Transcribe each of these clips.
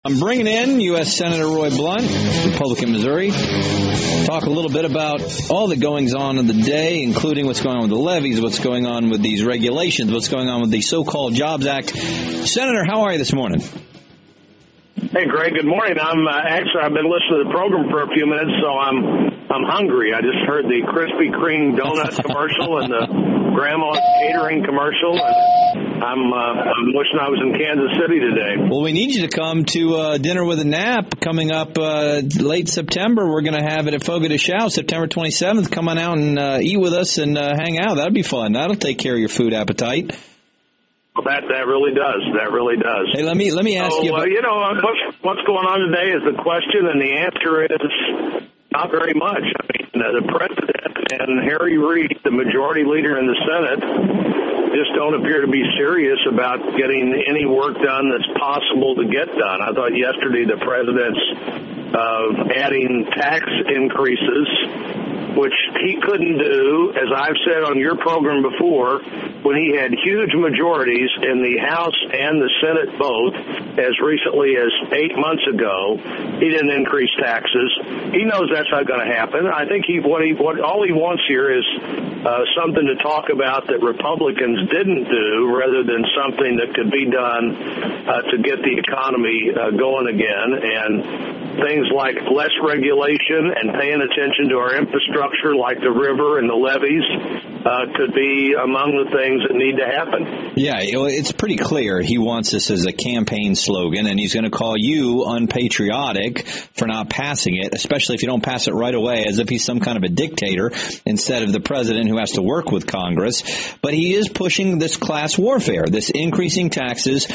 I'm bringing in U.S. Senator Roy Blunt, Republican Missouri. Talk a little bit about all the goings-on of the day, including what's going on with the levees, what's going on with these regulations, what's going on with the so-called Jobs Act. Senator, how are you this morning? Hey, Greg. Good morning. I've been listening to the program for a few minutes, so I'm hungry. I just heard the Krispy Kreme donut commercial and the Grandma's Catering commercial. And I'm wishing I was in Kansas City today. Well, we need you to come to Dinner with a Nap coming up late September. We're going to have it at Fogo de Chão, September 27th. Come on out and eat with us and hang out. That'll be fun. That'll take care of your food appetite. That really does. That really does. Hey, let me ask you. What's going on today is the question, and the answer is not very much. I mean, the president and Harry Reid, the majority leader in the Senate, just don't appear to be serious about getting any work done that's possible to get done. I thought yesterday the president's adding tax increases, which he couldn't do, as I've said on your program before, when he had huge majorities in the House and the Senate both, as recently as 8 months ago. He didn't increase taxes. He knows that's not going to happen. I think all he wants here is something to talk about that Republicans didn't do, rather than something that could be done to get the economy going again. And things like less regulation and paying attention to our infrastructure, like the river and the levees, could be among the things that need to happen. Yeah, it's pretty clear he wants this as a campaign slogan, and he's going to call you unpatriotic for not passing it, especially if you don't pass it right away, as if he's some kind of a dictator instead of the president who has to work with Congress. But he is pushing this class warfare, this increasing taxes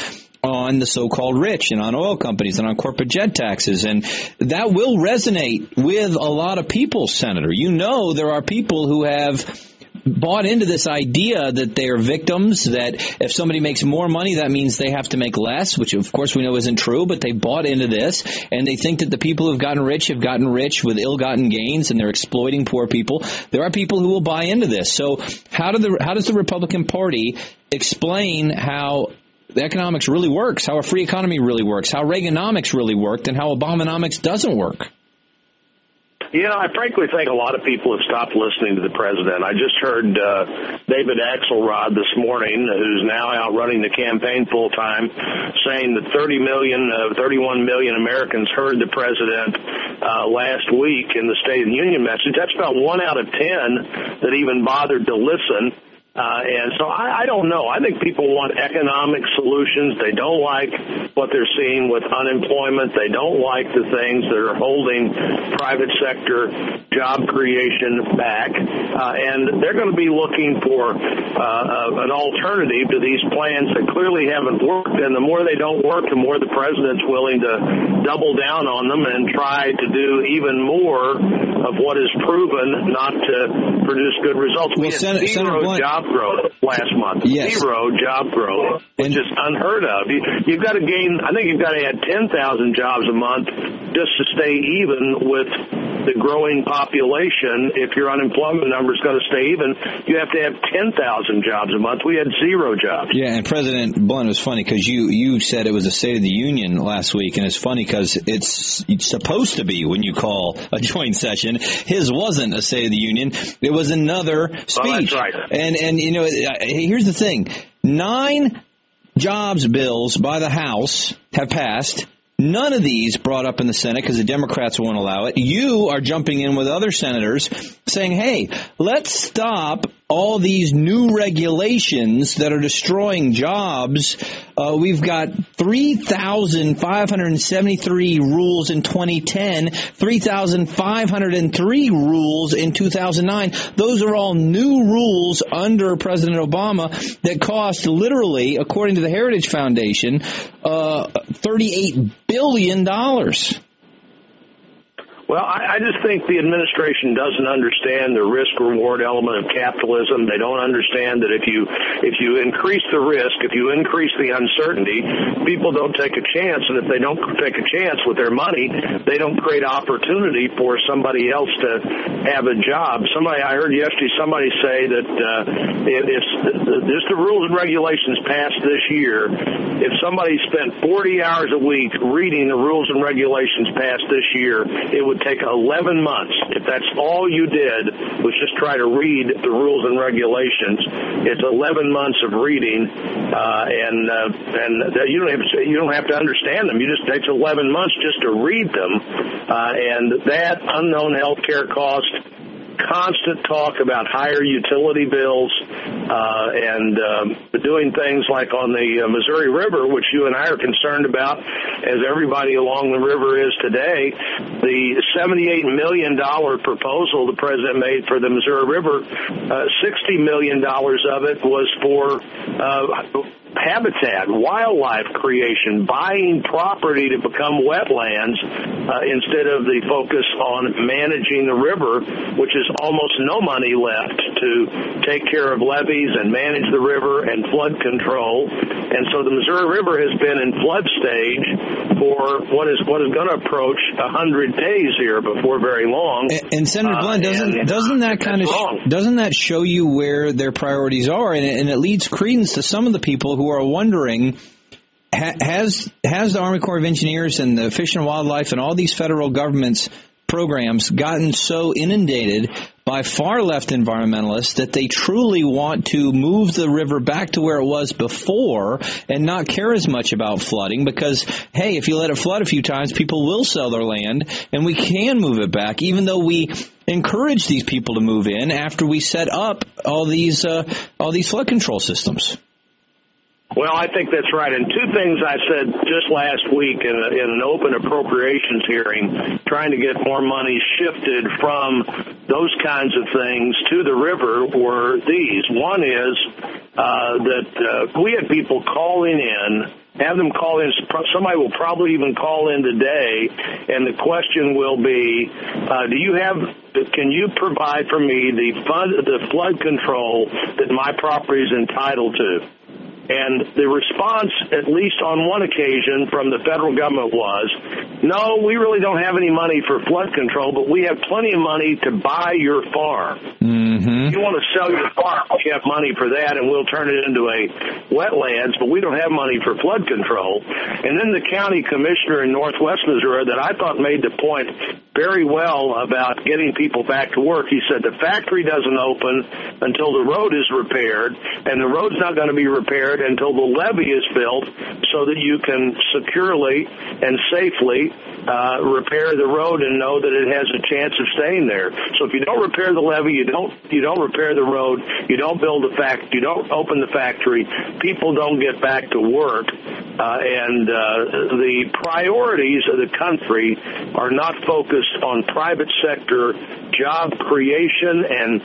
on the so-called rich and on oil companies and on corporate jet taxes. And that will resonate with a lot of people, Senator. You know, there are people who have bought into this idea that they are victims, that if somebody makes more money, that means they have to make less, which of course we know isn't true, but they bought into this, and they think that the people who've gotten rich have gotten rich with ill-gotten gains, and they're exploiting poor people. There are people who will buy into this. So how does the Republican Party explain how the economics really works, how a free economy really works, how Reaganomics really worked, and how Obamonomics doesn't work? You know, I frankly think a lot of people have stopped listening to the president. I just heard David Axelrod this morning, who's now out running the campaign full time, saying that 31 million Americans heard the president last week in the State of the Union message. That's about 1 out of 10 that even bothered to listen. And so I don't know. I think people want economic solutions. They don't like what they're seeing with unemployment. They don't like the things that are holding private sector job creation back. And they're going to be looking for an alternative to these plans that clearly haven't worked. And the more they don't work, the more the president's willing to double down on them and try to do even more of what is proven not to produce good results. We had zero job growth last month. Yes. Zero job growth, which is unheard of. You've got to gain, I think you've got to add 10,000 jobs a month just to stay even with the growing population. If your unemployment number is going to stay even, you have to have 10,000 jobs a month. We had zero jobs. Yeah, and President Blunt, it was funny because you said it was a State of the Union last week, and it's funny because it's supposed to be when you call a joint session. His wasn't a State of the Union. It was another speech. That's right. And you know, here's the thing. 9 jobs bills by the House have passed. None of these brought up in the Senate because the Democrats won't allow it. You are jumping in with other senators saying, hey, let's stop all these new regulations that are destroying jobs. We've got 3,573 rules in 2010, 3,503 rules in 2009. Those are all new rules under President Obama that cost literally, according to the Heritage Foundation, $38 billion. Well, I just think the administration doesn't understand the risk-reward element of capitalism. They don't understand that if you increase the risk, if you increase the uncertainty, people don't take a chance. And if they don't take a chance with their money, they don't create opportunity for somebody else to have a job. I heard yesterday somebody say that if just the rules and regulations passed this year, if somebody spent 40 hours a week reading the rules and regulations passed this year, it would take 11 months. If that's all you did was just try to read the rules and regulations, it's 11 months of reading, and you don't have to understand them. It takes 11 months just to read them, and that unknown health care cost, constant talk about higher utility bills, and doing things like on the Missouri River, which you and I are concerned about, as everybody along the river is today. The $78 million proposal the president made for the Missouri River, $60 million of it was for habitat, wildlife creation, buying property to become wetlands instead of the focus on managing the river, which is almost no money left to take care of levees and manage the river and flood control. And so the Missouri River has been in flood stage for what is going to approach 100 days here before very long. And Senator Blunt, doesn't that show you where their priorities are? And it leads credence to some of the people who are wondering, has the Army Corps of Engineers and the Fish and Wildlife and all these federal governments programs gotten so inundated by far-left environmentalists that they truly want to move the river back to where it was before and not care as much about flooding because, hey, if you let it flood a few times, people will sell their land and we can move it back, even though we encourage these people to move in after we set up all these flood control systems? Well, I think that's right. And two things I said just last week in an open appropriations hearing, trying to get more money shifted from those kinds of things to the river, were these. One is that we had people calling in, have them call in. Somebody will probably even call in today, and the question will be, can you provide for me the flood control that my property is entitled to? And the response, at least on one occasion from the federal government, was, no, we really don't have any money for flood control, but we have plenty of money to buy your farm. Mm-hmm. If you want to sell your farm, we have money for that, and we'll turn it into a wetlands, but we don't have money for flood control. And then the county commissioner in northwest Missouri that I thought made the point very well about getting people back to work, he said the factory doesn't open until the road is repaired, and the road's not going to be repaired until the levee is built so that you can securely and safely repair the road and know that it has a chance of staying there. So if you don't repair the levee, you don't repair the road, you don't build the factory, you don't open the factory, people don't get back to work. And the priorities of the country are not focused on private sector job creation and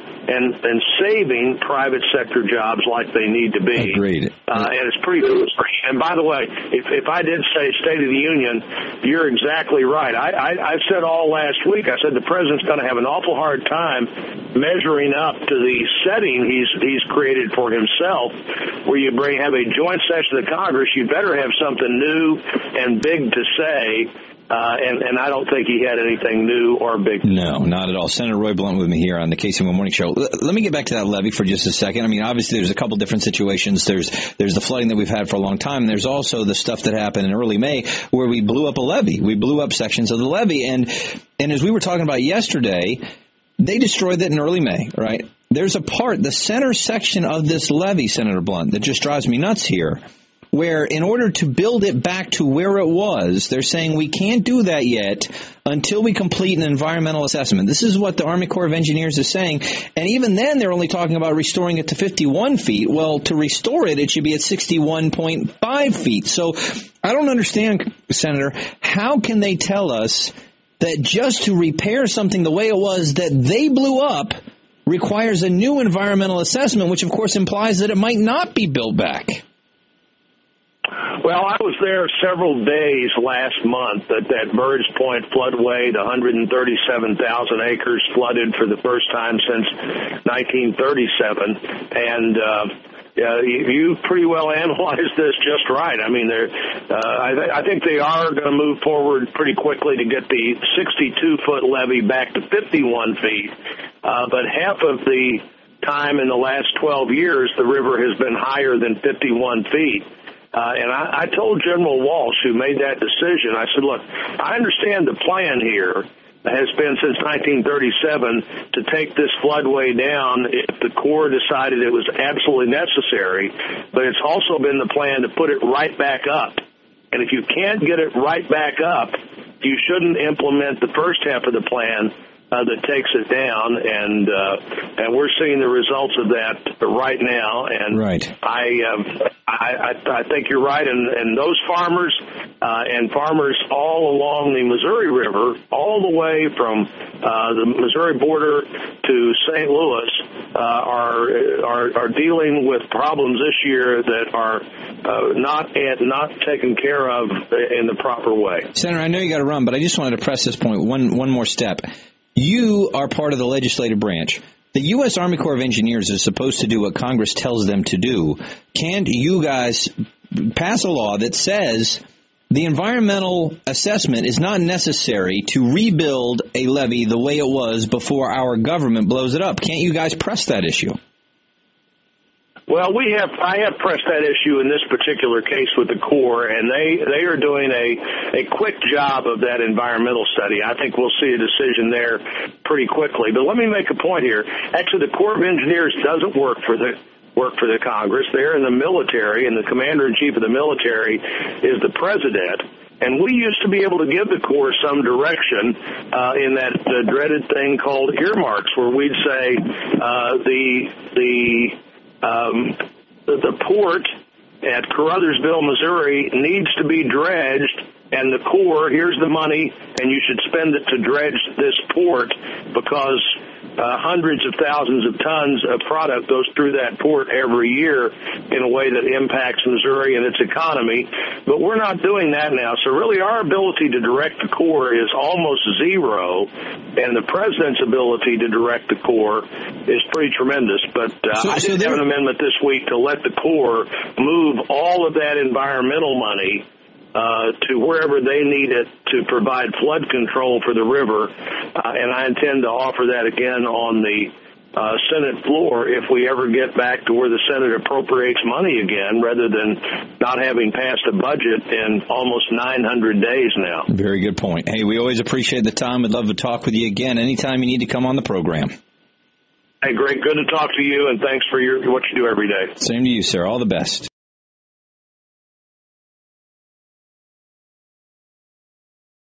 saving private sector jobs like they need to be. Agreed. And it's pretty good. And by the way, if I did say State of the Union, you're exactly right. I said all last week, I said the president's going to have an awful hard time measuring up to the setting he's created for himself, where you have a joint session of Congress. You better have something new and big to say. And I don't think he had anything new or big. No, not at all. Senator Roy Blunt with me here on the KCMO Morning Show. Let me get back to that levee for just a second. I mean, obviously, there's a couple different situations. There's the flooding that we've had for a long time. And there's also the stuff that happened in early May where we blew up a levee. We blew up sections of the levee. And as we were talking about yesterday, they destroyed that in early May, right? There's a part, the center section of this levee, Senator Blunt, that just drives me nuts here, where in order to build it back to where it was, they're saying we can't do that yet until we complete an environmental assessment. This is what the Army Corps of Engineers is saying. And even then, they're only talking about restoring it to 51 feet. Well, to restore it, it should be at 61.5 feet. So I don't understand, Senator, how can they tell us that just to repair something the way it was that they blew up requires a new environmental assessment, which, of course, implies that it might not be built back? Well, I was there several days last month at that Birds Point floodway. The 137,000 acres flooded for the first time since 1937. And you pretty well analyzed this just right. I mean, I think they are going to move forward pretty quickly to get the 62-foot levee back to 51 feet. But half of the time in the last 12 years, the river has been higher than 51 feet. And I told General Walsh, who made that decision, I said, look, I understand the plan here has been since 1937 to take this floodway down if the Corps decided it was absolutely necessary, but it's also been the plan to put it right back up. And if you can't get it right back up, you shouldn't implement the first half of the plan that takes it down, and we're seeing the results of that right now. And right. I think you're right, and those farmers and farmers all along the Missouri River, all the way from the Missouri border to St. Louis, are dealing with problems this year that are not taken care of in the proper way. Senator, I know you got to run, but I just wanted to press this point one more step. You are part of the legislative branch. The U.S. Army Corps of Engineers is supposed to do what Congress tells them to do. Can't you guys pass a law that says the environmental assessment is not necessary to rebuild a levee the way it was before our government blows it up? Can't you guys press that issue? Well, I have pressed that issue in this particular case with the Corps, and they are doing a quick job of that environmental study. I think we'll see a decision there pretty quickly. But let me make a point here. Actually, the Corps of Engineers doesn't work for the Congress. They're in the military, and the commander-in-chief of the military is the president. And we used to be able to give the Corps some direction in that dreaded thing called earmarks, where we'd say the port at Caruthersville, Missouri, needs to be dredged, and the Corps, here's the money, and you should spend it to dredge this port because hundreds of thousands of tons of product goes through that port every year in a way that impacts Missouri and its economy. But we're not doing that now. So really our ability to direct the Corps is almost zero, and the president's ability to direct the Corps is pretty tremendous. But I did have an amendment this week to let the Corps move all of that environmental money to wherever they need it to provide flood control for the river, and I intend to offer that again on the Senate floor if we ever get back to where the Senate appropriates money again, rather than not having passed a budget in almost 900 days now. Very good point. Hey, we always appreciate the time. We'd love to talk with you again anytime you need to come on the program. Hey, Greg, good to talk to you, and thanks for what you do every day. Same to you, sir. All the best.